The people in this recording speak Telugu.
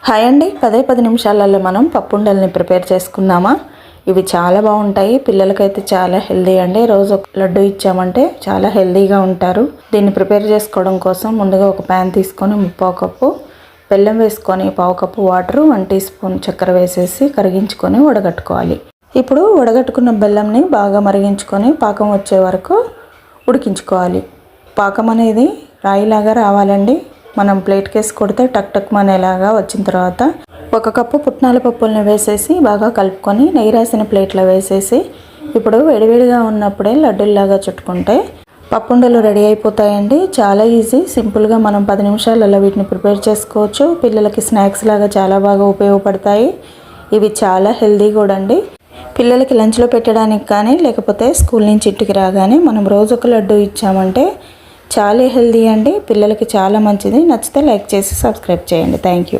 హాయ్ అండి, 10 నిమిషాలలో మనం పప్పుండల్ని ప్రిపేర్ చేసుకుందామా. ఇవి చాలా బాగుంటాయి, పిల్లలకైతే చాలా హెల్దీ అండి. రోజు ఒక లడ్డు ఇచ్చామంటే చాలా హెల్దీగా ఉంటారు. దీన్ని ప్రిపేర్ చేసుకోవడం కోసం ముందుగా ఒక ప్యాన్ తీసుకొని 3/4 కప్పు బెల్లం వేసుకొని 1/2 కప్పు వాటర్ 1 టీ స్పూన్ చక్కెర వేసేసి కరిగించుకొని వడగట్టుకోవాలి. ఇప్పుడు వడగట్టుకున్న బెల్లంని బాగా మరిగించుకొని పాకం వచ్చే వరకు ఉడికించుకోవాలి. పాకం అనేది రాయిలాగా రావాలండి. మనం ప్లేట్ కేసి కొడితే టక్ టక్ మనేలాగా వచ్చిన తర్వాత 1 కప్పు పుట్నాల పప్పుల్ని వేసేసి బాగా కలుపుకొని నెయ్యి రాసిన ప్లేట్లో వేసేసి ఇప్పుడు వేడివేడిగా ఉన్నప్పుడే లడ్డూల్లాగా చుట్టుకుంటే పప్పుండలు రెడీ అయిపోతాయండి. చాలా ఈజీ, సింపుల్గా మనం 10 నిమిషాలలో వీటిని ప్రిపేర్ చేసుకోవచ్చు. పిల్లలకి స్నాక్స్ లాగా చాలా బాగా ఉపయోగపడతాయి. ఇవి చాలా హెల్దీ కూడా అండి. పిల్లలకి లంచ్లో పెట్టడానికి కానీ లేకపోతే స్కూల్ నుంచి ఇంటికి రాగానే మనం రోజు ఒక లడ్డు ఇచ్చామంటే చాలా హెల్దీ అండి. పిల్లలకి చాలా మంచిది. నచ్చితే లైక్ చేసి సబ్స్క్రైబ్ చేయండి. Thank you.